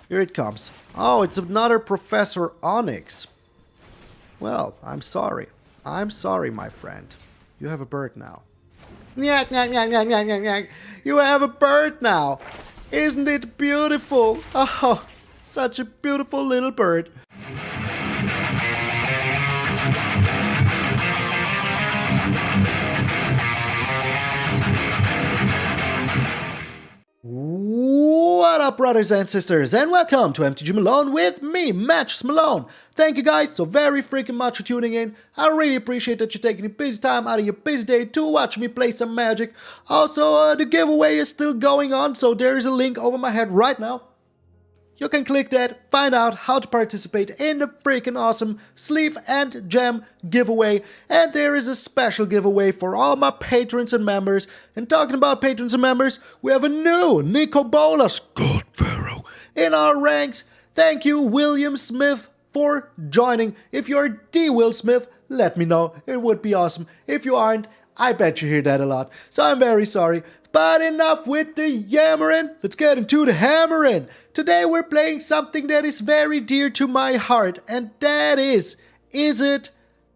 Here it comes. Oh, it's another Professor Onyx. Well, I'm sorry. I'm sorry, my friend. You have a bird now. Nyak, nyak, nyak, nyak, nyak, nyak, nyak. You have a bird now. Isn't it beautiful? Oh, such a beautiful little bird. What up, brothers and sisters, and welcome to MTG Malone with me, Matches Malone. Thank you guys so very freaking much for tuning in. I really appreciate that you're taking your busy time out of your busy day to watch me play some Magic. Also, the giveaway is still going on, so there is a link over my head right now. You can click that, find out how to participate in the freaking awesome Sleeve and Gem giveaway. And there is a special giveaway for all my patrons and members. And talking about patrons and members, we have a new Nico Bolas God Pharaoh in our ranks. Thank you, William Smith, for joining. If you're D. Will Smith, let me know. It would be awesome. If you aren't, I bet you hear that a lot. So I'm very sorry. But enough with the yammering. Let's get into the hammering. Today we're playing something that is very dear to my heart, and that is Izzet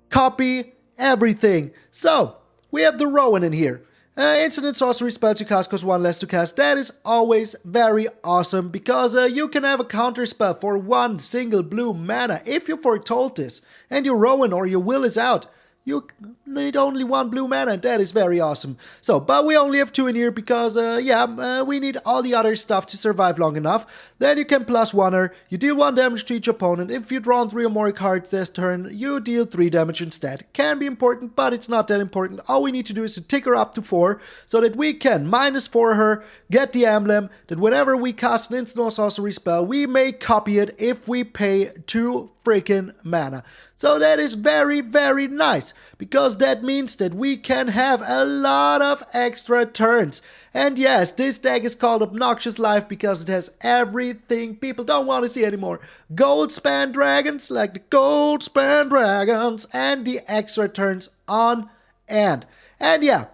Copy Everything. So, we have the Rowan in here. Instant sorcery spells you cast cost 1 less to cast. That is always very awesome because you can have a counter spell for 1 single blue mana. If you foretold this and your Rowan or your will is out, you need only 1 blue mana, and that is very awesome. So, but we only have 2 in here because, we need all the other stuff to survive long enough. Then you can +1-er, you deal 1 damage to each opponent. If you draw 3 or more cards this turn, you deal 3 damage instead. Can be important, but it's not that important. All we need to do is to tick her up to 4, so that we can -4 her, get the emblem, that whenever we cast an instant or sorcery spell, we may copy it if we pay 2 freaking mana. So that is very, very nice, because that means that we can have a lot of extra turns. And yes, this deck is called Obnoxious Life because it has everything people don't want to see anymore. Goldspan Dragons, like the Goldspan Dragons, and the extra turns on end. And yeah,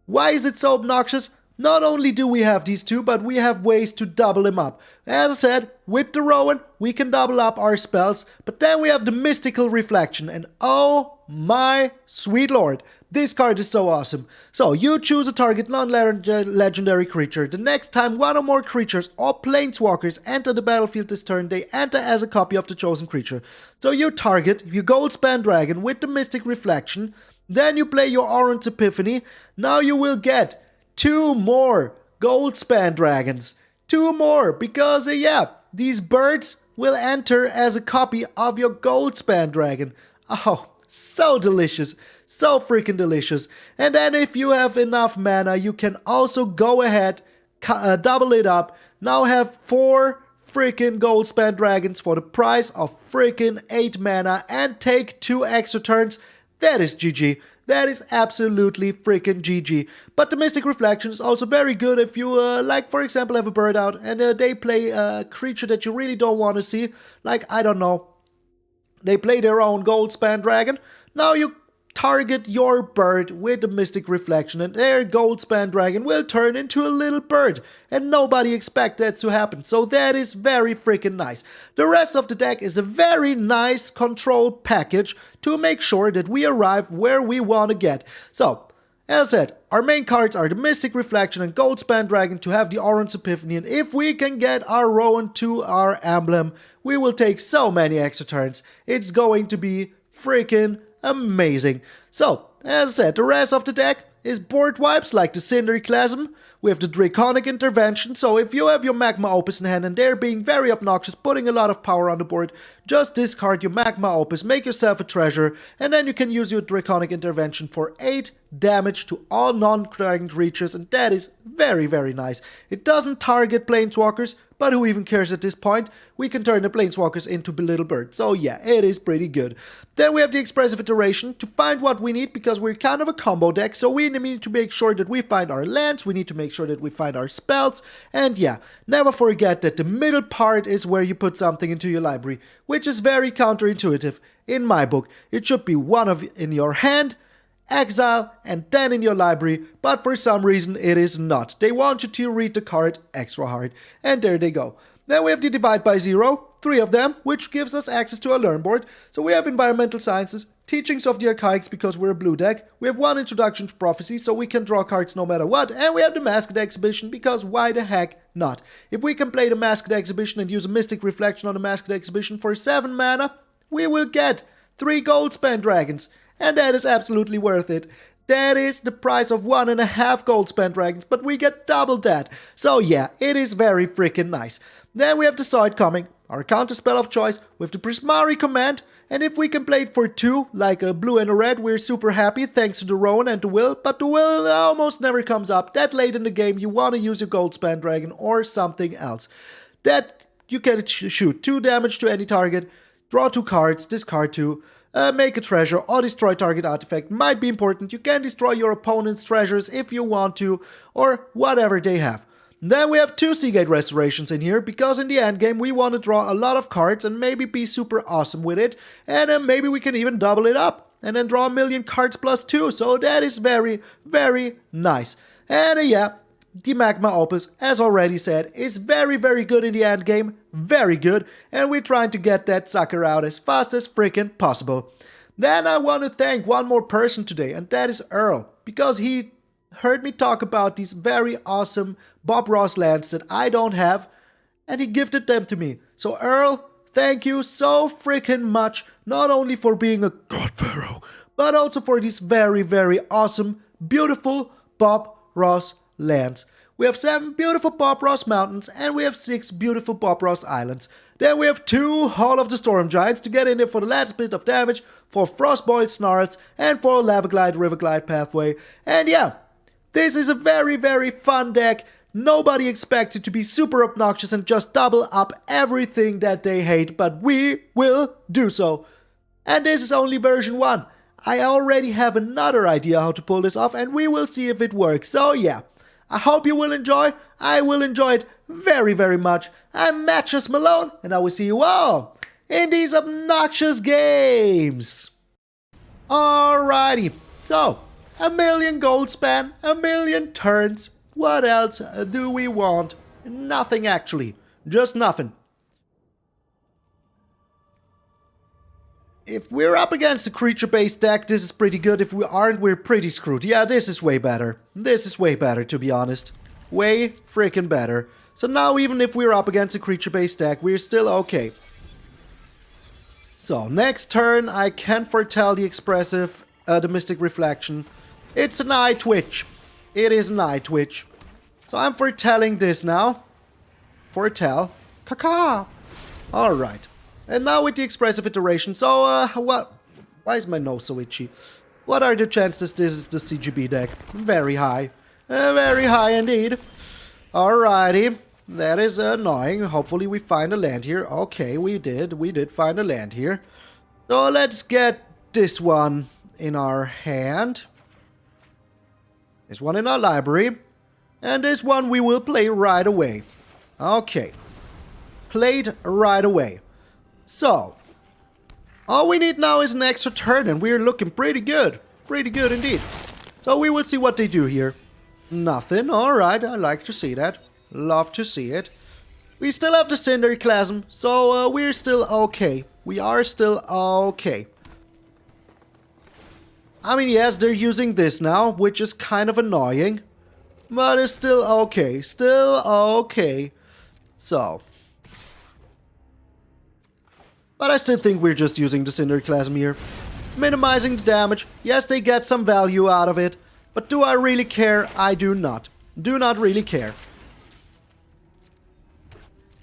why is it so obnoxious? Not only do we have these two, but we have ways to double them up. As I said, with the Rowan, we can double up our spells, but then we have the Mystical Reflection, and oh my sweet lord, this card is so awesome. So, you choose a target non-legendary creature. The next time 1 or more creatures or planeswalkers enter the battlefield this turn, they enter as a copy of the chosen creature. So you target your Goldspan Dragon with the Mystic Reflection, then you play your Arrund's Epiphany. Now you will get 2 more Goldspan Dragons. 2 more, because these birds will enter as a copy of your Goldspan Dragon. Oh, so delicious. So freaking delicious. And then if you have enough mana, you can also go ahead, double it up. Now have 4 freaking Goldspan Dragons for the price of freaking 8 mana and take 2 extra turns. That is GG. That is absolutely freaking GG. But the Mystic Reflection is also very good if you, like, for example, have a bird out and they play a creature that you really don't want to see. Like, I don't know, they play their own Goldspan Dragon. Now you target your bird with the Mystic Reflection and their Goldspan Dragon will turn into a little bird. And nobody expects that to happen. So that is very freaking nice. The rest of the deck is a very nice control package to make sure that we arrive where we want to get. So, as I said, our main cards are the Mystic Reflection and Goldspan Dragon to have the Arrund's Epiphany. And if we can get our Rowan to our emblem, we will take so many extra turns. It's going to be freaking amazing. So, as I said, the rest of the deck is board wipes like the Cinderclasm. We have the Draconic Intervention, so if you have your Magma Opus in hand and they're being very obnoxious, putting a lot of power on the board, just discard your Magma Opus, make yourself a treasure, and then you can use your Draconic Intervention for 8 damage to all non-dragon creatures, and that is very, very nice. It doesn't target planeswalkers, but who even cares at this point? We can turn the planeswalkers into little birds, so yeah, it is pretty good. Then we have the Expressive Iteration to find what we need, because we're kind of a combo deck, so we need to make sure that we find our lands, we need to make sure that we find our spells, and yeah, never forget that the middle part is where you put something into your library, which is very counterintuitive. In my book, it should be 1 in your hand exile, and then in your library, but for some reason it is not. They want you to read the card extra hard, and there they go. Then we have the Divide by Zero, 3 of them, which gives us access to a learn board. So we have Environmental Sciences, Teachings of the Archaics because we're a blue deck, we have 1 Introduction to Prophecy so we can draw cards no matter what, and we have the Mascot Exhibition because why the heck not? If we can play the Mascot Exhibition and use a Mystic Reflection on the Mascot Exhibition for 7 mana, we will get 3 Goldspan Dragons, and that is absolutely worth it. That is the price of 1.5 Goldspan Dragons, but we get double that. So yeah, it is very freaking nice. Then we have the Sword coming, our counterspell of choice, with the Prismari Command, and if we can play it for 2, like a blue and a red, we're super happy thanks to the Rowan and the Will, but the Will almost never comes up. That late in the game you want to use your Goldspan Dragon or something else. That you can shoot 2 damage to any target, draw 2 cards, discard 2, make a treasure or destroy target artifact. Might be important. You can destroy your opponent's treasures if you want to, or whatever they have. Then we have 2 Seagate Restorations in here, because in the endgame we want to draw a lot of cards and maybe be super awesome with it, and then maybe we can even double it up, and then draw 1,000,000 cards plus 2, so that is very, very nice. And yeah, the Magma Opus, as already said, is very, very good in the endgame, very good, and we're trying to get that sucker out as fast as freaking possible. Then I want to thank one more person today, and that is Earl, because he heard me talk about these very awesome Bob Ross lands that I don't have, and he gifted them to me. So Earl, thank you so freaking much, not only for being a god pharaoh, but also for these very, very awesome, beautiful Bob Ross lands. We have 7 beautiful Bob Ross mountains, and we have 6 beautiful Bob Ross islands. Then we have 2 Hall of the Storm Giants to get in there for the last bit of damage, for Frostboil Snarls, and for Riverglide Pathway. And yeah, this is a very, very fun deck. Nobody expects it to be super obnoxious and just double up everything that they hate, but we will do so. And this is only version 1. I already have another idea how to pull this off, and we will see if it works. So yeah, I hope you will enjoy. I will enjoy it very, very much. I'm MtgA Malone, and I will see you all in these obnoxious games. Alrighty, so 1,000,000 Goldspan, 1,000,000 turns. What else do we want? Nothing actually, just nothing. If we're up against a creature-based deck, this is pretty good. If we aren't, we're pretty screwed. Yeah, this is way better. This is way better, to be honest. Way freaking better. So now, even if we're up against a creature-based deck, we're still okay. So, next turn, I can foretell the Expressive, the Mystic Reflection. It's an eye twitch. It is an eye twitch. So I'm foretelling this now. Foretell. Caca. Alright. And now with the Expressive Iteration. So, what? Why is my nose so itchy? What are the chances this is the CGB deck? Very high. Very high indeed. Alrighty. That is annoying. Hopefully we find a land here. Okay, we did. We did find a land here. So let's get this one in our hand. This one in our library. And this one we will play right away. Okay. Played right away. So, all we need now is an extra turn, and we're looking pretty good. Pretty good indeed. So we will see what they do here. Nothing. Alright, I like to see that. Love to see it. We still have the Cinderclasm, so we're still okay. We are still okay. I mean, yes, they're using this now, which is kind of annoying. But it's still okay. Still okay. So. But I still think we're just using the Cinderclasm here. Minimizing the damage. Yes, they get some value out of it. But do I really care? I do not. Do not really care.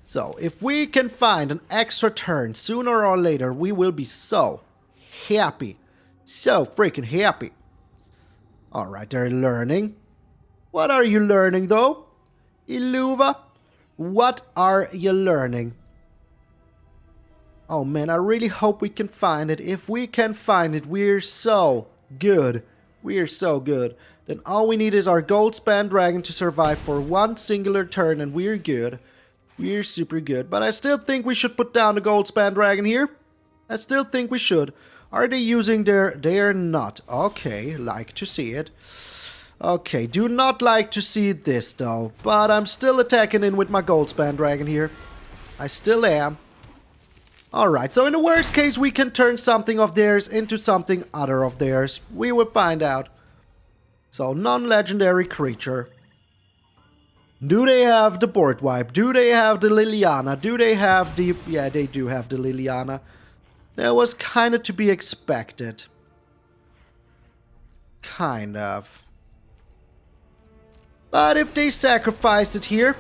So, if we can find an extra turn sooner or later, we will be so happy. So freaking happy. Alright, they're learning. What are you learning though? Iluva? What are you learning? Oh man, I really hope we can find it. If we can find it, we're so good. We're so good. Then all we need is our Goldspan Dragon to survive for one singular turn, and we're good. We're super good. But I still think we should put down the Goldspan Dragon here. I still think we should. Are they using their... They are not. Okay, like to see it. Okay, do not like to see this though. But I'm still attacking in with my Goldspan Dragon here. I still am. Alright, so in the worst case we can turn something of theirs into something other of theirs. We will find out. So, non-legendary creature. Do they have the board wipe? Do they have the Liliana? Do they have the... Yeah, they do have the Liliana. That was kind of to be expected. Kind of. But if they sacrifice it here,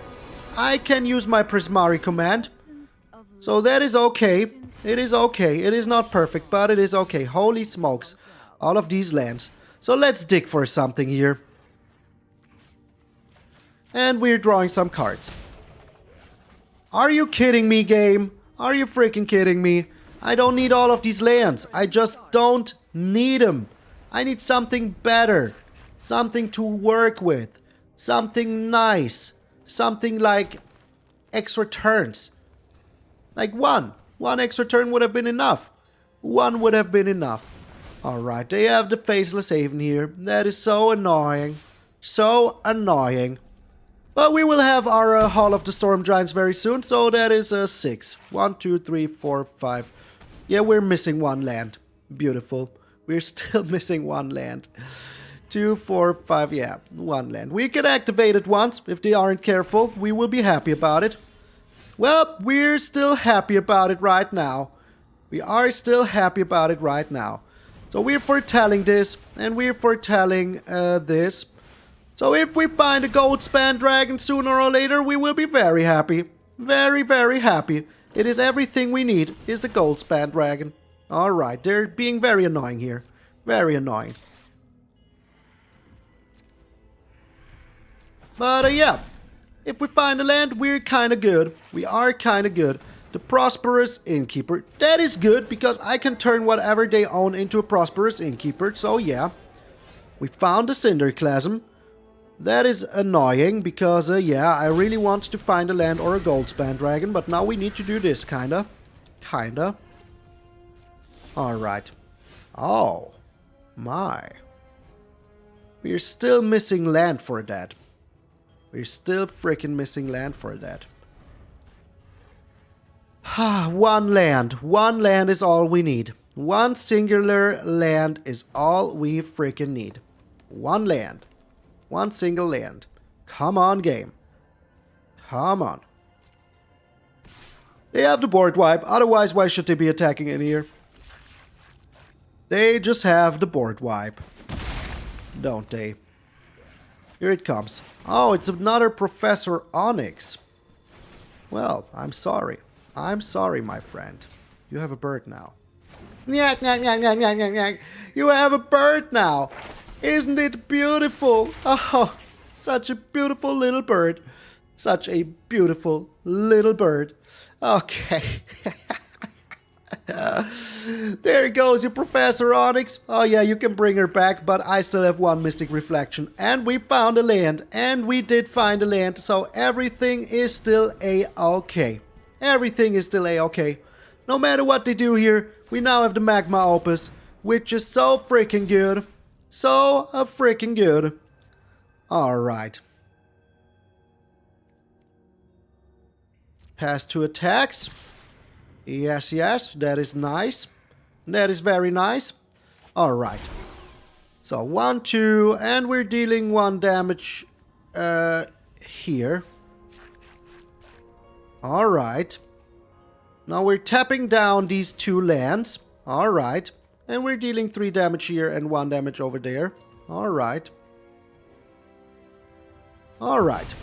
I can use my Prismari Command. So that is okay. It is okay. It is not perfect, but it is okay. Holy smokes. All of these lands. So let's dig for something here. And we're drawing some cards. Are you kidding me, game? Are you freaking kidding me? I don't need all of these lands. I just don't need them. I need something better. Something to work with. Something nice. Something like extra turns. Like one. One extra turn would have been enough. One would have been enough. Alright, they have the Faceless Haven here. That is so annoying. So annoying. But we will have our Hall of the Storm Giants very soon. So that is 6. 1, 2, 3, 4, 5. Yeah, we're missing one land. Beautiful. We're still missing one land. 2, 4, 5, yeah, one land. We can activate it once. If they aren't careful, we will be happy about it. Well, we're still happy about it right now. We are still happy about it right now. So we're foretelling this, and we're foretelling this. So if we find a Goldspan Dragon sooner or later, we will be very happy. Very, very happy. It is everything we need, is the Goldspan Dragon. Alright, they're being very annoying here. Very annoying. But yeah, if we find a land, we're kinda good. We are kinda good. The Prosperous Innkeeper. That is good, because I can turn whatever they own into a Prosperous Innkeeper. So yeah. We found the Cinderclasm. That is annoying, because yeah, I really want to find a land or a Goldspan Dragon. But now we need to do this, kinda. Kinda. Alright. Oh. My. We're still missing land for that. We're still freaking missing land for that. One land. One land is all we need. One singular land is all we freaking need. One land. One single land. Come on, game. Come on. They have the board wipe. Otherwise, why should they be attacking in here? They just have the board wipe. Don't they? Here it comes. Oh, it's another Professor Onyx. Well, I'm sorry. I'm sorry, my friend. You have a bird now. You have a bird now. Isn't it beautiful? Oh, such a beautiful little bird. Such a beautiful little bird. Okay. There goes your Professor Onyx. Oh yeah, you can bring her back, but I still have one Mystic Reflection. And we found a land. And we did find a land. So everything is still a-okay. Everything is still a-okay. No matter what they do here, we now have the Magma Opus, which is so freaking good. So freaking good. Alright. Pass 2 attacks. Yes, yes, that is nice. That is very nice. Alright. So 1, 2, and we're dealing 1 damage here. Alright. Now we're tapping down these 2 lands. Alright. And we're dealing 3 damage here and 1 damage over there. Alright. Alright.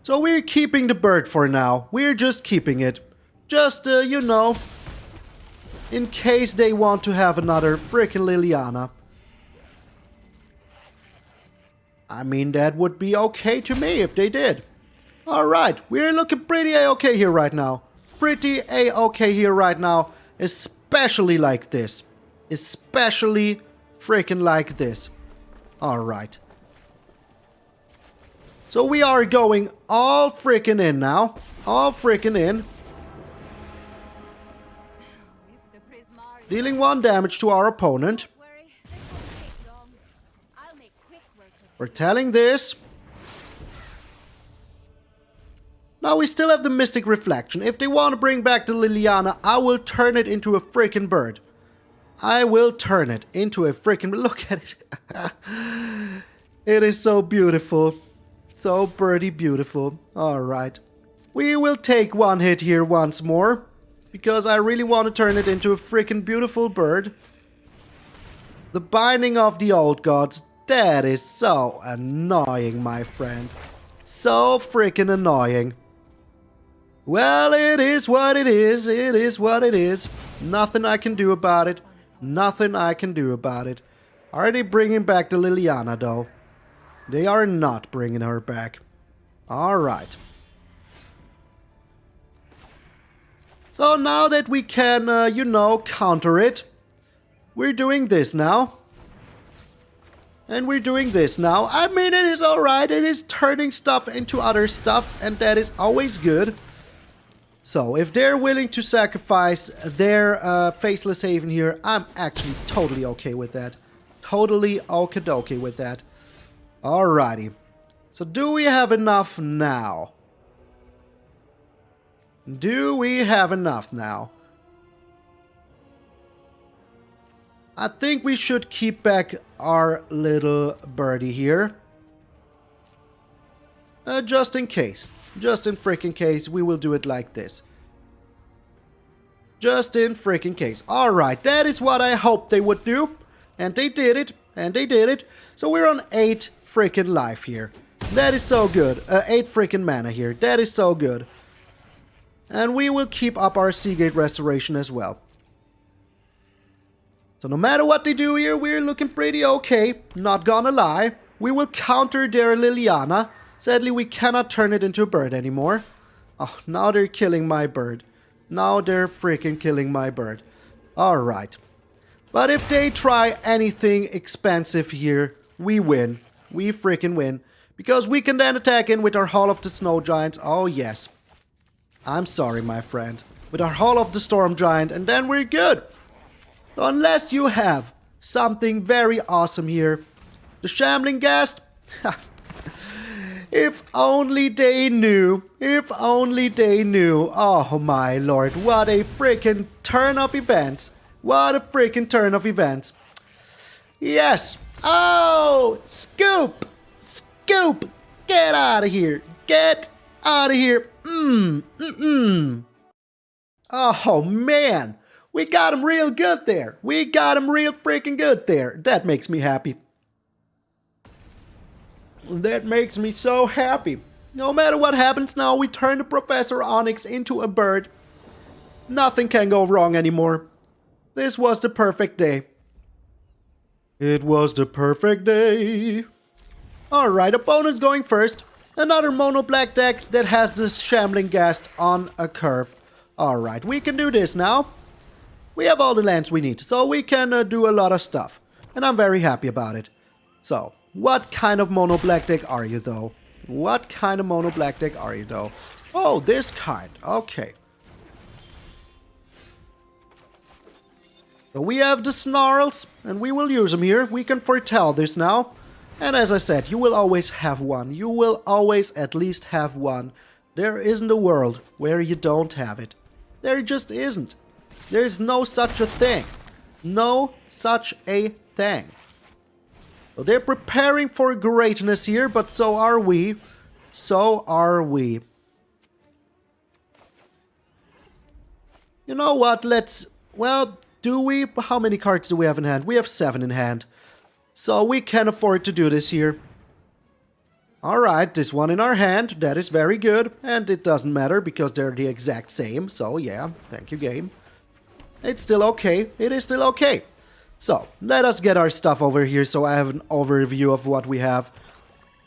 So we're keeping the bird for now. We're just keeping it. Just, you know, in case they want to have another frickin' Liliana. I mean, that would be okay to me if they did. Alright, we're looking pretty a-okay here right now. Pretty a-okay here right now. Especially like this. Especially freaking like this. Alright. So we are going all freaking in now. All freaking in. Dealing 1 damage to our opponent. We're telling this. Now we still have the Mystic Reflection. If they want to bring back the Liliana, I will turn it into a freaking bird. I will turn it into a freaking... Look at it. It is so beautiful. So birdie beautiful. Alright. We will take 1 hit here once more. Because I really want to turn it into a freaking beautiful bird. The Binding of the Old Gods. That is so annoying, my friend. So freaking annoying. Well, it is what it is. It is what it is. Nothing I can do about it. Nothing I can do about it. Are they bringing back the Liliana, though? They are not bringing her back. Alright. So now that we can, you know, counter it, we're doing this now. And we're doing this now. I mean, it is alright. It is turning stuff into other stuff, and that is always good. So, if they're willing to sacrifice their Faceless Haven here, I'm actually totally okay with that. Totally okie-dokie with that. Alrighty. So, do we have enough now? Do we have enough now? I think we should keep back our little birdie here. Just in case. Just in freaking case, we will do it like this. Just in freaking case. Alright, that is what I hoped they would do. And they did it. And they did it. So we're on 8 freaking life here. That is so good. 8 freaking mana here. That is so good. And we will keep up our Seagate Restoration as well. So no matter what they do here, we're looking pretty okay. Not gonna lie. We will counter their Liliana. Sadly, we cannot turn it into a bird anymore. Oh, now they're killing my bird. Now they're freaking killing my bird. Alright. But if they try anything expensive here, we win. We freaking win. Because we can then attack in with our Hall of the Snow Giant. Oh, yes. I'm sorry, my friend. With our Hall of the Storm Giant, and then we're good. So unless you have something very awesome here. The Shambling Ghast. If only they knew. If only they knew. Oh my lord. What a freaking turn of events. What a freaking turn of events. Yes. Oh, Scoop. Scoop. Get out of here. Get out of here. Oh man. We got him real good there. We got him real freaking good there. That makes me happy. That makes me so happy. No matter what happens now, we turn the Professor Onyx into a bird. Nothing can go wrong anymore. This was the perfect day. It was the perfect day. Alright, opponent's going first. Another mono black deck that has this Shambling Ghast on a curve. Alright, we can do this now. We have all the lands we need, so we can do a lot of stuff. And I'm very happy about it. So, what kind of mono black deck are you though? What kind of mono black deck are you though? Oh, this kind. Okay. So we have the Snarls, and we will use them here. We can foretell this now. And as I said, you will always have one. You will always at least have one. There isn't a world where you don't have it. There just isn't. There's no such a thing. No such a thing. So they're preparing for greatness here, but so are we. So are we. You know what? Let's... Well, do we? How many cards do we have in hand? We have 7 in hand. So we can afford to do this here. Alright, this one in our hand. That is very good. And it doesn't matter because they're the exact same. So yeah, thank you, game. It's still okay. It is still okay. So, let us get our stuff over here so I have an overview of what we have.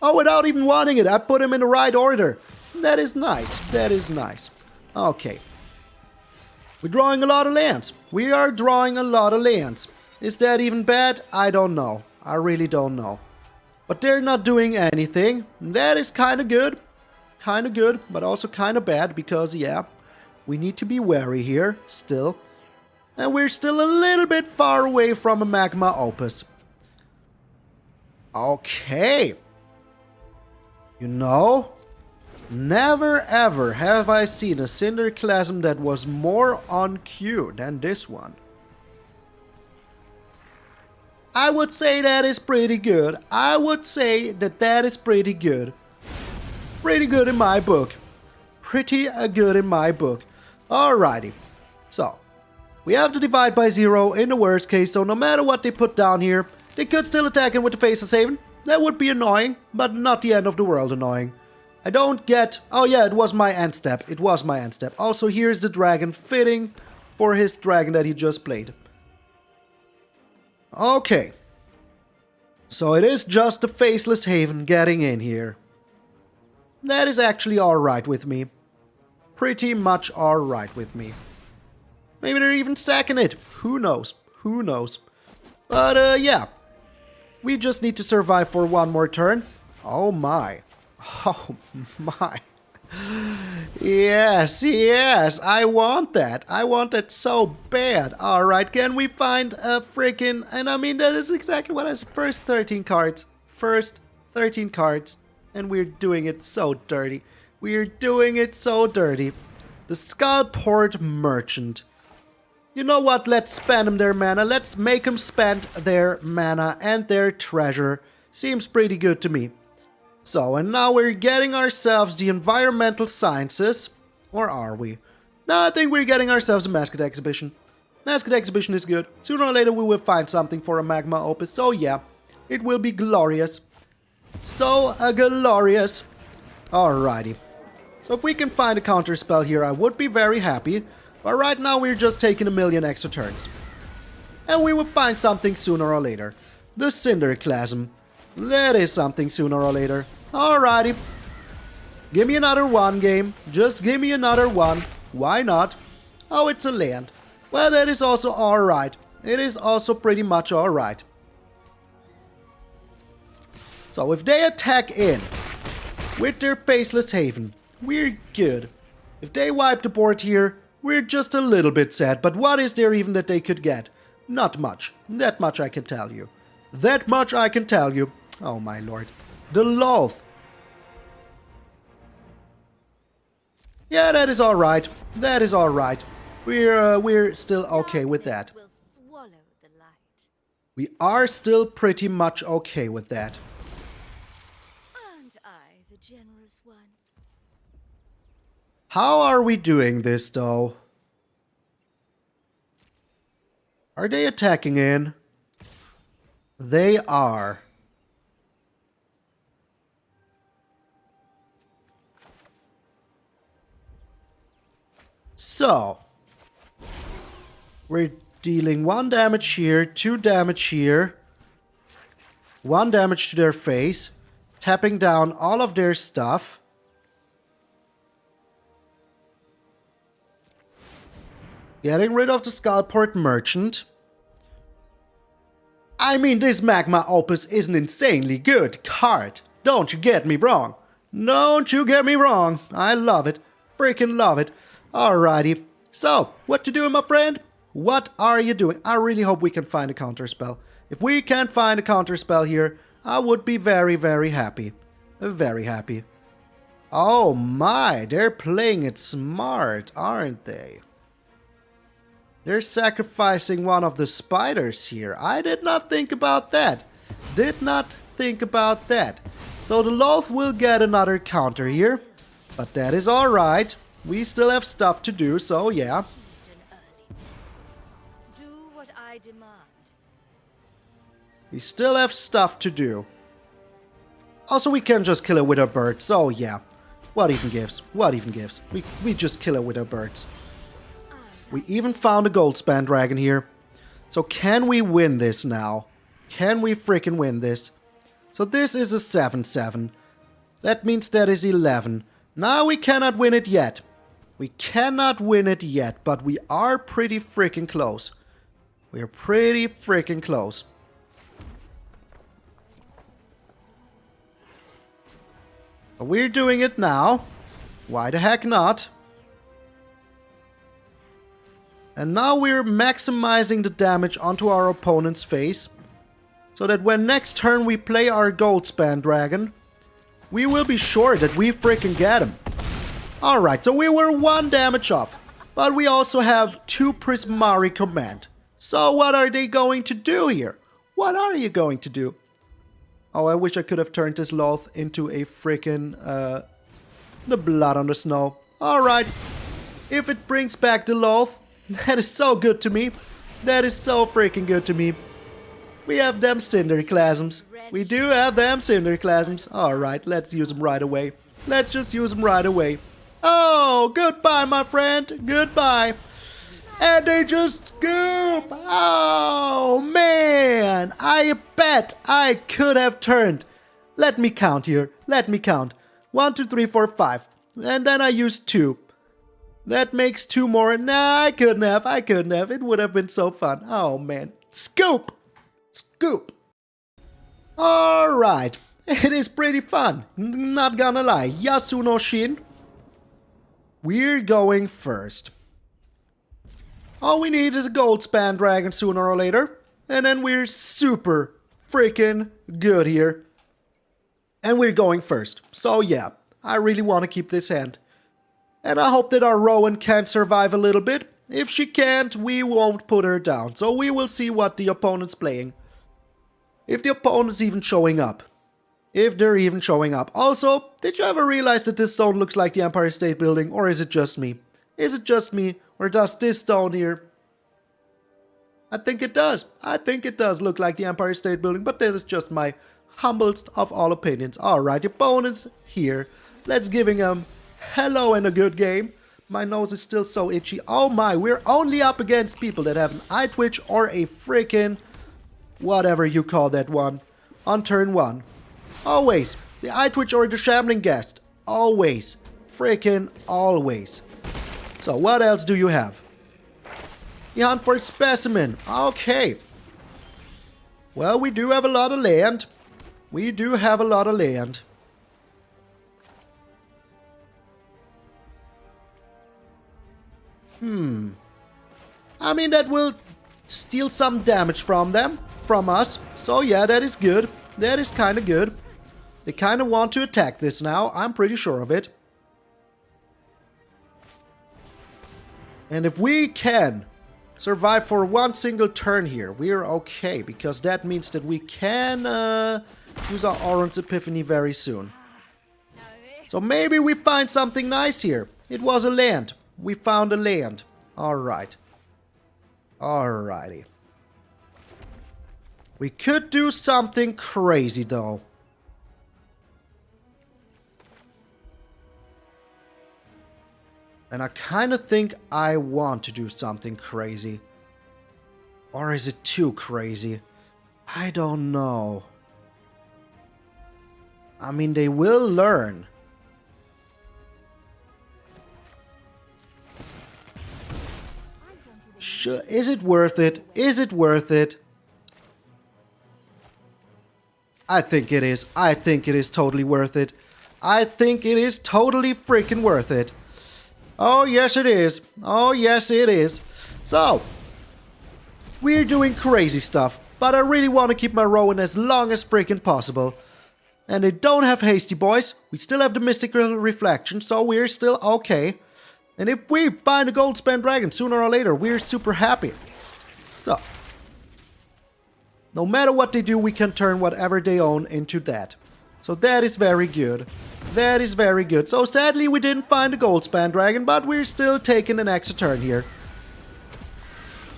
Oh, without even wanting it, I put them in the right order. That is nice. That is nice. Okay. We're drawing a lot of lands. We are drawing a lot of lands. Is that even bad? I don't know. I really don't know. But they're not doing anything. That is kind of good. Kind of good, but also kind of bad because, yeah, we need to be wary here still. And we're still a little bit far away from a Magma Opus. Okay. You know, never ever have I seen a Cinderclasm that was more on cue than this one. I would say that is pretty good. I would say that that is pretty good. Pretty good in my book. Pretty good in my book. Alrighty. So, we have to divide by 0 in the worst case, so no matter what they put down here, they could still attack him with the Faceless Haven. That would be annoying, but not the end of the world annoying. I don't get... Oh yeah, it was my end step. It was my end step. Also, here's the dragon fitting for his dragon that he just played. Okay. So it is just the Faceless Haven getting in here. That is actually alright with me. Pretty much alright with me. Maybe they're even sacking it. Who knows? Who knows? But yeah. We just need to survive for one more turn. Oh my. Oh my. Yes, yes. I want that. I want that so bad. Alright, can we find a freaking... And I mean, that is exactly what I said. First 13 cards. First 13 cards. And we're doing it so dirty. We're doing it so dirty. The Skullport Merchant. You know what? Let's spend them their mana. Let's make them spend their mana and their treasure. Seems pretty good to me. So, and now we're getting ourselves the Environmental Sciences. Or are we? No, I think we're getting ourselves a Mascot Exhibition. Mascot Exhibition is good. Sooner or later we will find something for a Magma Opus. So yeah, it will be glorious. So glorious. Alrighty. So if we can find a counter spell here, I would be very happy. But right now we're just taking a million extra turns. And we will find something sooner or later. The Cinderclasm. That is something sooner or later. Alrighty. Give me another one game. Just give me another one. Why not? Oh, it's a land. Well, that is also alright. It is also pretty much alright. So if they attack in with their Faceless Haven, we're good. If they wipe the board here, we're just a little bit sad, but what is there even that they could get? Not much. That much I can tell you. That much I can tell you. Oh my lord. The Loth. Yeah, that is alright. That is alright. We're still okay with that. We are still pretty much okay with that. Aren't I the generous one? How are we doing this, though? Are they attacking in? They are. So, we're dealing 1 damage here, 2 damage here, 1 damage to their face, tapping down all of their stuff. Getting rid of the Skullport Merchant. I mean, this Magma Opus is an insanely good card. Don't you get me wrong. Don't you get me wrong. I love it. Freaking love it. Alrighty. So, what you doing, my friend? What are you doing? I really hope we can find a counter spell. If we can't find a counter spell here, I would be very, very happy. Very happy. Oh my, they're playing it smart, aren't they? They're sacrificing one of the spiders here. I did not think about that. Did not think about that. So the Loth will get another counter here. But that is alright. We still have stuff to do, so yeah. Do what I demand. We still have stuff to do. Also, we can just kill it with our bird, so yeah. What even gives? What even gives? We just kill it with our birds. We even found a Goldspan Dragon here. So can we win this now? Can we freaking win this? So this is a 7-7. That means that is 11. Now we cannot win it yet. We cannot win it yet, but we are pretty freaking close. We are pretty freaking close. But we're doing it now. Why the heck not? And now we're maximizing the damage onto our opponent's face, so that when next turn we play our Goldspan Dragon, we will be sure that we freaking get him. Alright, so we were 1 damage off, but we also have 2 Prismari Command. So what are they going to do here? What are you going to do? Oh, I wish I could have turned this Loth into a freaking, the blood on the snow. Alright, if it brings back the Loth, that is so good to me. That is so freaking good to me. We have them Cinderclasms. We do have them Cinderclasms. Alright, let's use them right away. Let's just use them right away. Oh, goodbye, my friend. Goodbye. And they just scoop. Oh, man. I bet I could have turned. Let me count here. Let me count. 1, 2, 3, 4, 5. And then I used 2. That makes 2 more. Nah, I couldn't have. I couldn't have. It would have been so fun. Oh, man. Scoop. Scoop. Alright. It is pretty fun. Not gonna lie. Yasuno Shin. We're going first. All we need is a Goldspan Dragon sooner or later. And then we're super freaking good here. And we're going first. So yeah, I really want to keep this hand. And I hope that our Rowan can survive a little bit. If she can't, we won't put her down. So we will see what the opponent's playing. If the opponent's even showing up. If they're even showing up. Also, did you ever realize that this stone looks like the Empire State Building? Or is it just me? Is it just me? Or does this stone here? I think it does. I think it does look like the Empire State Building. But this is just my humblest of all opinions. Alright, the opponent's here. Let's give him hello and a good game. My nose is still so itchy. Oh my, we're only up against people that have an eye twitch or a freaking whatever you call that one on turn 1. Always. The eye twitch or the shambling guest. Always. Freaking always. So what else do you have? You hunt for specimen. Okay. Well, we do have a lot of land. We do have a lot of land. I mean, that will steal some damage from them, from us. So yeah, that is good. That is kind of good. They kind of want to attack this now. I'm pretty sure of it. And if we can survive for 1 single turn here, we're okay. Because that means that we can use our Arrund's Epiphany very soon. So maybe we find something nice here. It was a land. We found a land. Alright. Alrighty. We could do something crazy though. And I kind of think I want to do something crazy. Or is it too crazy? I don't know. I mean, they will learn. Sure, is it worth it? Is it worth it? I think it is. I think it is totally worth it. I think it is totally freaking worth it. Oh, yes it is. Oh, yes it is. So, we're doing crazy stuff, but I really want to keep my Rowan as long as freaking possible. And they don't have Hasty Boys. We still have the Mystical Reflection, so we're still okay. And if we find a Goldspan Dragon sooner or later, we're super happy. So, no matter what they do, we can turn whatever they own into that. So that is very good. That is very good. So sadly we didn't find a Goldspan Dragon, but we're still taking an extra turn here.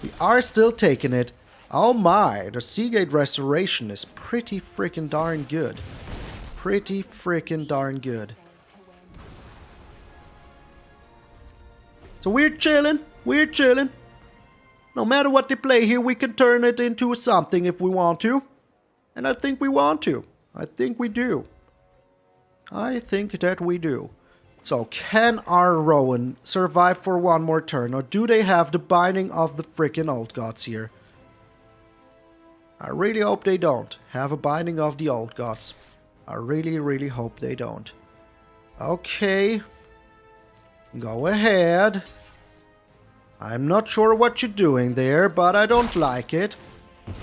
We are still taking it. Oh my, the Seagate Restoration is pretty freaking darn good. Pretty freaking darn good. So we're chilling. We're chilling. No matter what they play here, we can turn it into something if we want to. And I think we want to. I think we do. I think that we do. So, can our Rowan survive for 1 more turn? Or do they have the binding of the freaking old gods here? I really hope they don't have a binding of the old gods. I really, really hope they don't. Okay. Go ahead. I'm not sure what you're doing there, but I don't like it.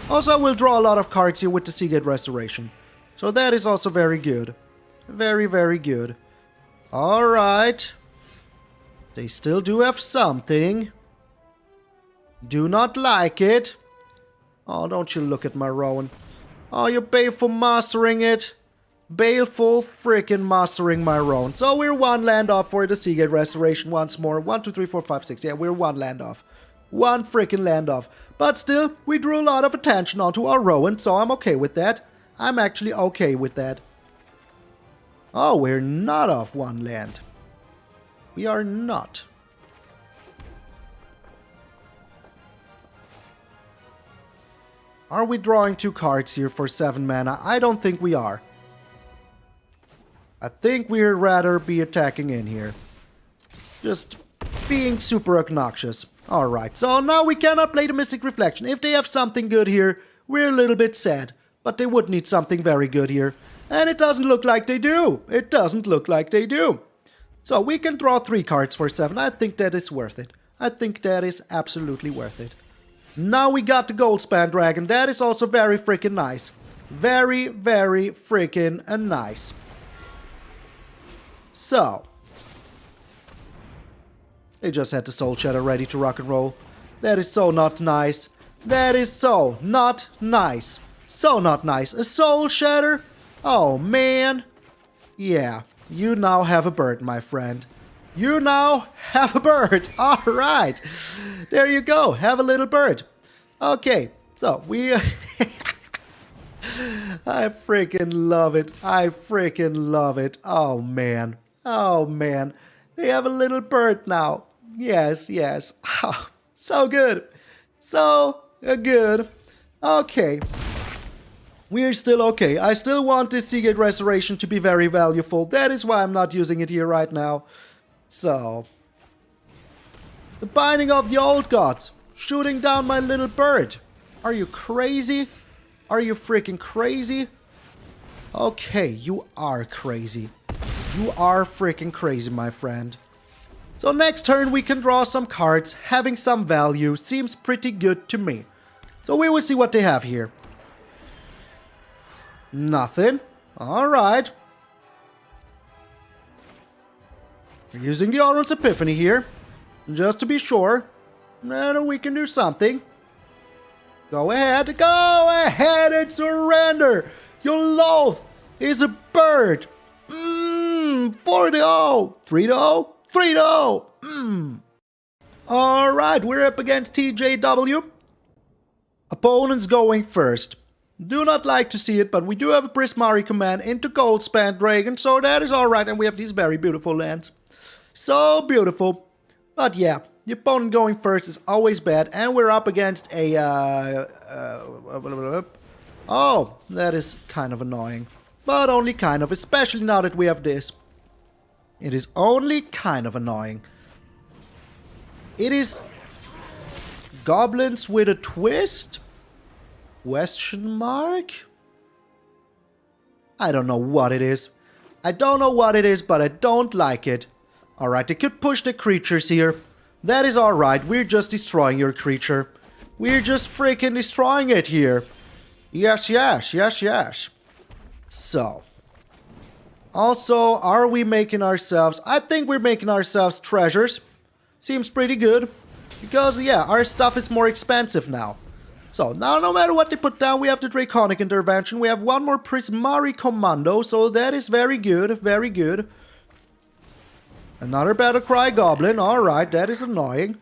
Also, we'll draw a lot of cards here with the Seagate Restoration. So that is also very good. Very, very good. Alright. They still do have something. Do not like it. Oh, don't you look at my Rowan. Oh, you're baleful mastering it. Baleful freaking mastering my Rowan. So we're one land off for the Seagate Restoration once more. 1, 2, 3, 4, 5, 6. Yeah, we're one land off. One freaking land off. But still, we drew a lot of attention onto our Rowan, so I'm okay with that. I'm actually okay with that. Oh, we're not off one land. We are not. Are we drawing 2 cards here for 7 mana? I don't think we are. I think we'd rather be attacking in here. Just being super obnoxious. Alright, so now we cannot play the Mystic Reflection. If they have something good here, we're a little bit sad. But they would need something very good here. And it doesn't look like they do. It doesn't look like they do. So we can draw 3 cards for 7. I think that is worth it. I think that is absolutely worth it. Now we got the Goldspan Dragon. That is also very freaking nice. Very, very freaking nice. So, they just had the Soul Shatter ready to rock and roll. That is so not nice. That is so not nice. So not nice. A Soul Shatter? Oh, man. Yeah, you now have a bird, my friend. You now have a bird. All right. There you go. Have a little bird. Okay, so we... I freaking love it. I freaking love it. Oh, man. Oh, man. They have a little bird now. Yes, yes. Oh, so good. So good. Okay. We're still okay. I still want this Seagate Restoration to be very valuable. That is why I'm not using it here right now. So. The Binding of the Old Gods. Shooting down my little bird. Are you crazy? Are you freaking crazy? Okay, you are crazy. You are freaking crazy, my friend. So next turn we can draw some cards. Having some value seems pretty good to me. So we will see what they have here. Nothing. Alright. We're using the Arrund's Epiphany here. Just to be sure. Then we can do something. Go ahead. Go ahead and surrender. Your loath is a bird. 4-0. 3-0. 3-0. Alright, we're up against TJW. Opponents going first. Do not like to see it, but we do have a Prismari Command into Goldspan Dragon, so that is alright, and we have these very beautiful lands. So beautiful. But yeah, the opponent going first is always bad, and we're up against a... oh, that is kind of annoying. But only kind of, especially now that we have this. It is only kind of annoying. It is... Goblins with a twist? Question mark? I don't know what it is. I don't know what it is, but I don't like it. Alright, they could push the creatures here. That is alright, we're just destroying your creature. We're just freaking destroying it here. Yes, yes, yes, yes. So. Also, are we making ourselves... I think we're making ourselves treasures. Seems pretty good. Because, yeah, our stuff is more expensive now. So, now no matter what they put down, we have the Draconic Intervention. We have one more Prismari Commando, so that is very good, very good. Another Battlecry Goblin, alright, that is annoying.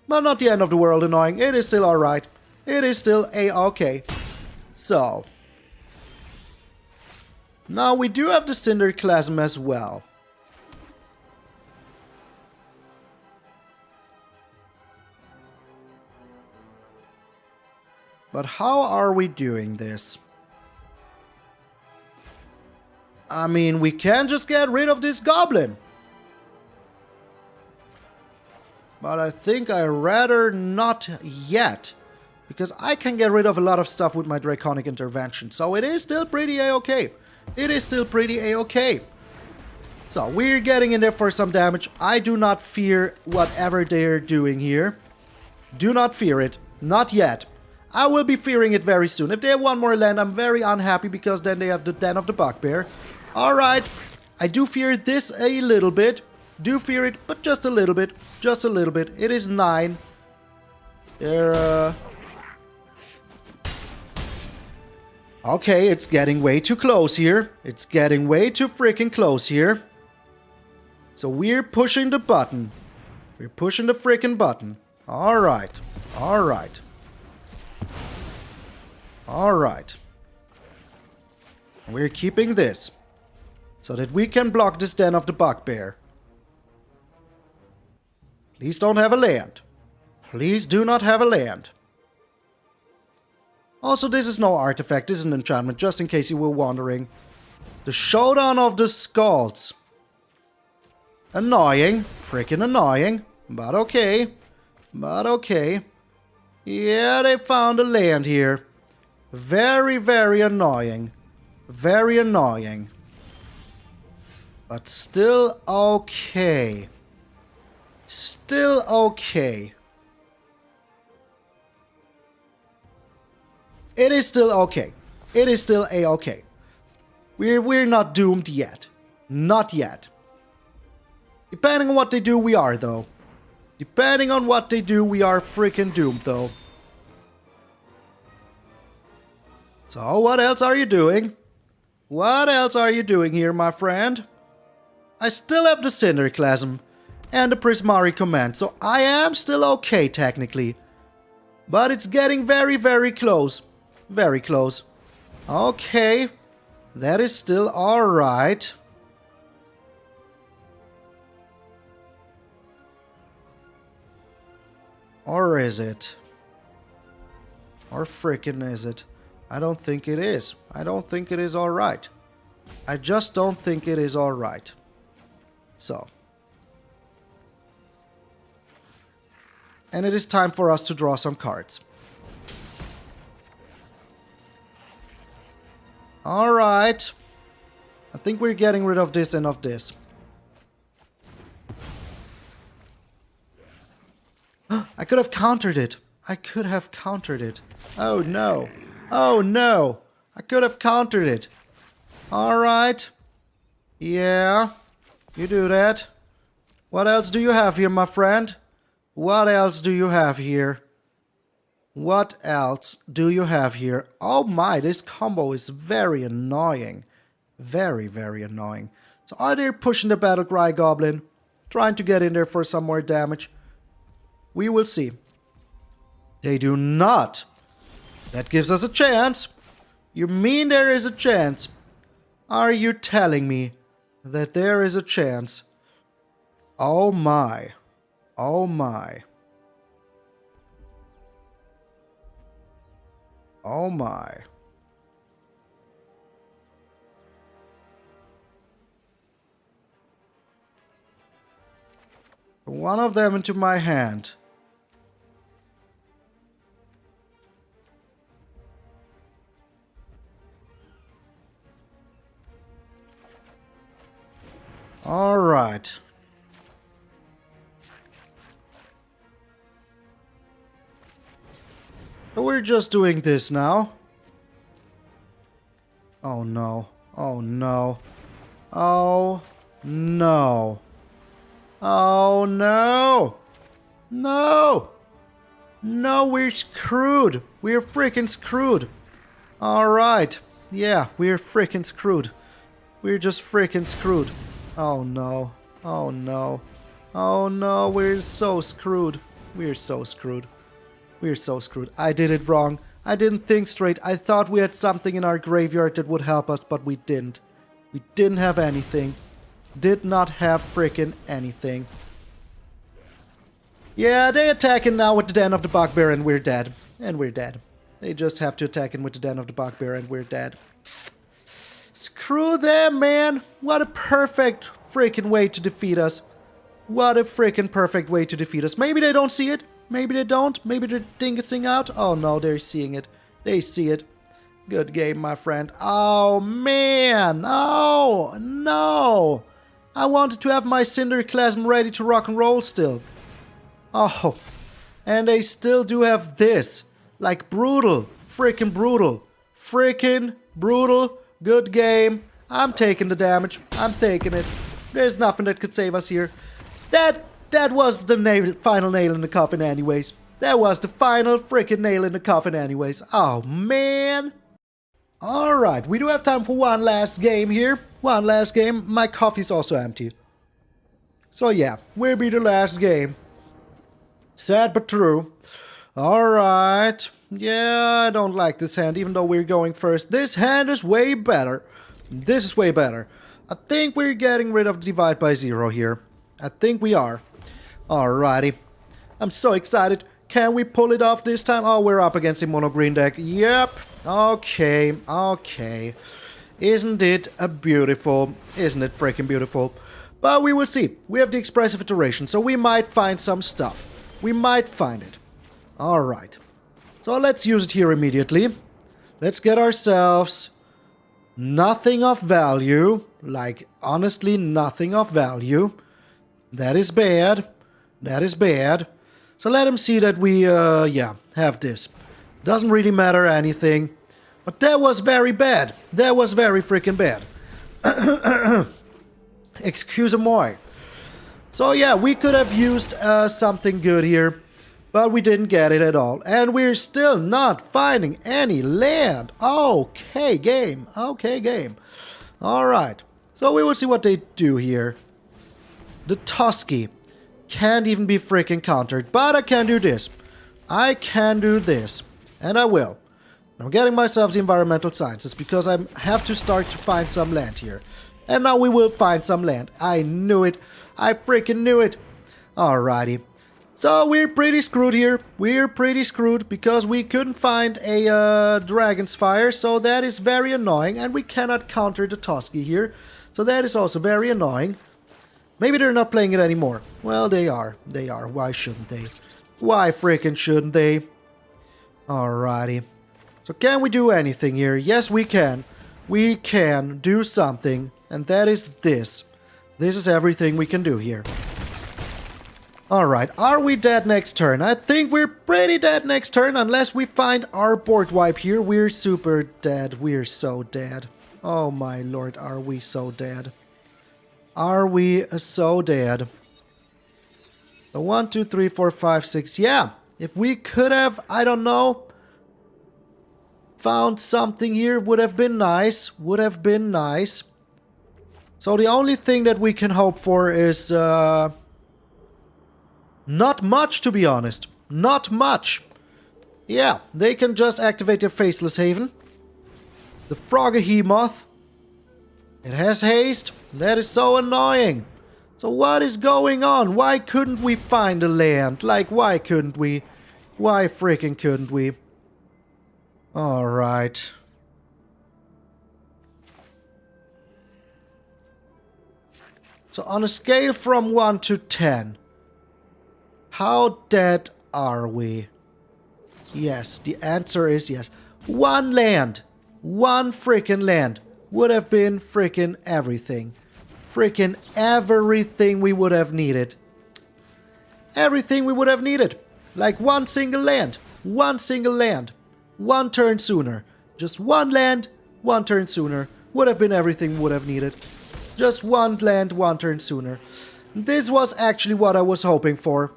But not the end of the world annoying, it is still alright. It is still a-okay. So. Now we do have the Cinderclasm as well. But how are we doing this? I mean, we can just get rid of this goblin. But I think I'd rather not yet. Because I can get rid of a lot of stuff with my Draconic Intervention. So it is still pretty a-okay. It is still pretty a-okay. So, we're getting in there for some damage. I do not fear whatever they're doing here. Do not fear it. Not yet. I will be fearing it very soon. If they have one more land, I'm very unhappy because then they have the Den of the Bugbear. Alright. I do fear this a little bit. Do fear it, but just a little bit. Just a little bit. It is 9. They're, Okay, it's getting way too close here. It's getting way too freaking close here. So we're pushing the button. We're pushing the freaking button. Alright. Alright. Alright. We're keeping this. So that we can block this Den of the Bugbear. Please don't have a land. Please do not have a land. Also, this is no artifact, this is an enchantment, just in case you were wondering. The Showdown of the Skulls. Annoying. Freaking annoying. But okay. But okay. Yeah, they found a land here. Very, very annoying. Very annoying. But still okay. Still okay. It is still okay. It is still a-okay. We're not doomed yet. Not yet. Depending on what they do, we are, though. Depending on what they do, we are freaking doomed, though. So, what else are you doing? What else are you doing here, my friend? I still have the Cinderclasm and the Prismari Command, so I am still okay, technically. But it's getting very, very close. Very close. Okay. That is still alright. Or is it? Or frickin' is it? I don't think it is. I don't think it is alright. I just don't think it is alright. So. And it is time for us to draw some cards. Alright. I think we're getting rid of this and of this. I could have countered it. I could have countered it. Oh no. Oh no. I could have countered it. Alright. Yeah. You do that. What else do you have here, my friend? What else do you have here? What else do you have here? Oh my, this combo is very annoying. Very, very annoying. So are they pushing the Battlecry Goblin? Trying to get in there for some more damage? We will see. They do not. That gives us a chance. You mean there is a chance? Are you telling me that there is a chance? Oh my. Oh my. Oh my. One of them into my hand. All right. So we're just doing this now. Oh no. Oh no. Oh no. Oh no. No. No, we're screwed. We're freaking screwed. Alright. Yeah, we're freaking screwed. We're just freaking screwed. Oh no. Oh no. Oh no, we're so screwed. We're so screwed. We're so screwed. I did it wrong. I didn't think straight. I thought we had something in our graveyard that would help us, but we didn't. We didn't have anything. Did not have frickin' anything. Yeah, they attacking now with the Den of the Bugbear and we're dead. And we're dead. They just have to attack him with the Den of the Bugbear and we're dead. Screw them, man. What a perfect freaking way to defeat us. What a freaking perfect way to defeat us. Maybe they don't see it. Maybe they don't. Maybe they're dinking out. Oh no, they're seeing it. They see it. Good game, my friend. Oh man. Oh no. I wanted to have my Cinderclasm ready to rock and roll still. Oh, and they still do have this. Like brutal, freaking brutal, freaking brutal. Good game. I'm taking the damage. I'm taking it. There's nothing that could save us here. That was the final nail in the coffin anyways. That was the final freaking nail in the coffin anyways. Oh, man. Alright, we do have time for one last game here. One last game. My coffee's also empty. So yeah, will be the last game. Sad but true. Alright. Yeah, I don't like this hand, even though we're going first. This hand is way better. This is way better. I think we're getting rid of the divide by 0 here. I think we are. Alrighty. I'm so excited. Can we pull it off this time? Oh, we're up against a mono green deck. Yep. Okay. Okay. Isn't it beautiful? Isn't it freaking beautiful? But we will see. We have the Expressive Iteration, so we might find some stuff. We might find it. Alright. So let's use it here immediately. Let's get ourselves nothing of value. Like, honestly, nothing of value. That is bad. That is bad. So let him see that we, yeah, have this. Doesn't really matter anything. But that was very bad. That was very freaking bad. Excuse-moi. So yeah, we could have used something good here. But we didn't get it at all. And we're still not finding any land. Okay, game. Okay, game. Alright. So we will see what they do here. The Tusky can't even be freaking countered. But I can do this. I can do this. And I will. I'm getting myself the environmental sciences because I have to start to find some land here. And now we will find some land. I knew it. I freaking knew it. Alrighty. So we're pretty screwed here. We're pretty screwed because we couldn't find a Dragon's Fire. So that is very annoying. And we cannot counter the Tusky here. So that is also very annoying. Maybe they're not playing it anymore. Well, they are. They are. Why shouldn't they? Why freaking shouldn't they? Alrighty. So can we do anything here? Yes, we can. We can do something. And that is this. This is everything we can do here. Alright, are we dead next turn? I think we're pretty dead next turn unless we find our board wipe here. We're super dead. We're so dead. Oh my lord, are we so dead? Are we so dead? So 1, 2, 3, 4, 5, 6. Yeah, if we could have, I don't know, found something here, would have been nice. Would have been nice. So the only thing that we can hope for is not much, to be honest. Not much. Yeah, they can just activate their Faceless Haven. The Froggehemoth. It has haste. That is so annoying. So what is going on? Why couldn't we find a land? Like, why couldn't we? Why freaking couldn't we? Alright. So on a scale from 1 to 10, how dead are we? Yes, the answer is yes. One land. One freaking land would have been freaking everything. Freaking everything we would have needed. Everything we would have needed. Like one single land. One single land. One turn sooner. Just one land, one turn sooner. Would have been everything we would have needed. Just one land, one turn sooner. This was actually what I was hoping for.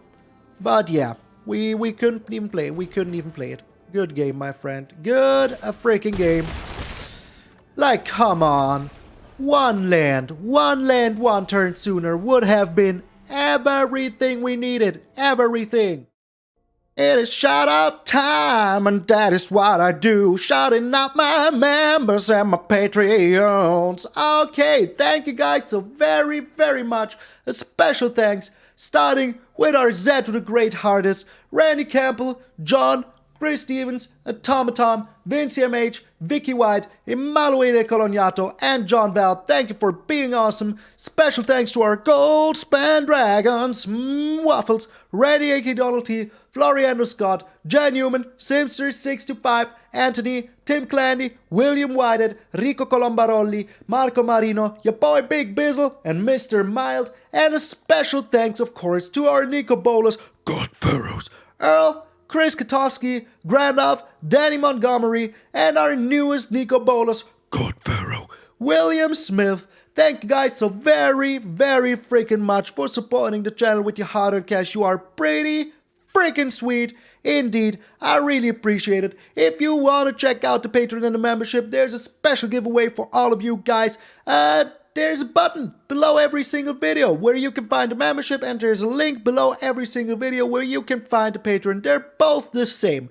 But yeah, we couldn't even play it. We couldn't even play it. Good game, my friend. Good a freaking game. Like, come on. One land, one turn sooner would have been everything we needed. Everything. It is shout out time, and that is what I do. Shouting out my members and my Patreons. Okay, thank you guys so very, very much. A special thanks, starting with our Zed with the Great Hardest, Randy Campbell, John, Chris Stevens, Automaton, Vinci MH, Vicky White, Emanuele Colognato, and John Val. Thank you for being awesome. Special thanks to our Goldspan Dragons, Waffles, Radiating Donald T, Floriano Scott, Jan Newman, Simster65, Anthony, Tim Clandy, William Whitehead, Rico Colombarolli, Marco Marino, your boy Big Bizzle, and Mr. Mild. And a special thanks, of course, to our Nico Bolas, God Pharaohs, Earl, Chris Katowski, Grandov, Danny Montgomery, and our newest Nico Bolas, God Pharaoh, William Smith. Thank you guys so very, very freaking much for supporting the channel with your hard-earned cash. You are pretty freaking sweet. Indeed, I really appreciate it. If you want to check out the Patreon and the membership, there's a special giveaway for all of you guys. There's a button below every single video where you can find the membership, and there's a link below every single video where you can find the Patreon. They're both the same.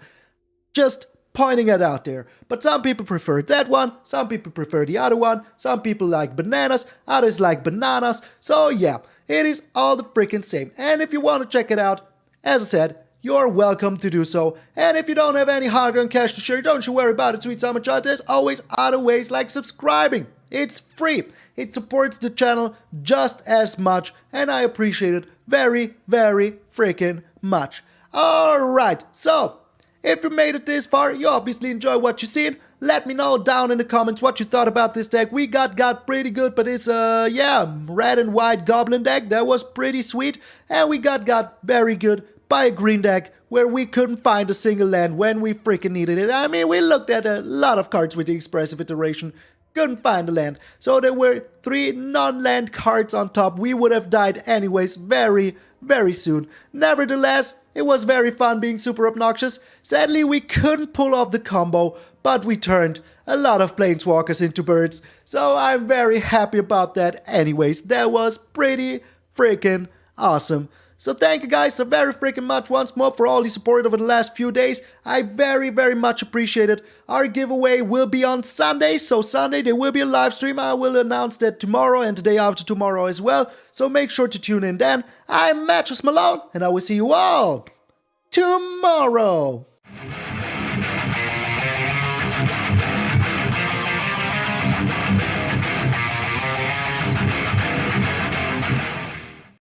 Just pointing it out there. But some people prefer that one, some people prefer the other one, some people like bananas, others like bananas. So yeah, it is all the freaking same. And if you want to check it out, as I said, you're welcome to do so. And if you don't have any hard-earned cash to share, don't you worry about it, sweet summer child. There's always other ways like subscribing. It's free. It supports the channel just as much, and I appreciate it very, very freaking much. Alright, so if you made it this far, you obviously enjoy what you've seen. Let me know down in the comments what you thought about this deck. We got pretty good, but it's red and white goblin deck. That was pretty sweet. And we got very good by a green deck where we couldn't find a single land when we freaking needed it. I mean, we looked at a lot of cards with the Expressive Iteration, couldn't find a land. So there were 3 non-land cards on top. We would have died anyways very, very soon. Nevertheless, it was very fun being super obnoxious. Sadly, we couldn't pull off the combo, but we turned a lot of planeswalkers into birds. So I'm very happy about that anyways. That was pretty freaking awesome. So thank you guys so very freaking much once more for all the support over the last few days. I very, very much appreciate it. Our giveaway will be on Sunday. So Sunday there will be a live stream. I will announce that tomorrow and the day after tomorrow as well. So make sure to tune in then. I'm MtgA Malone, and I will see you all tomorrow.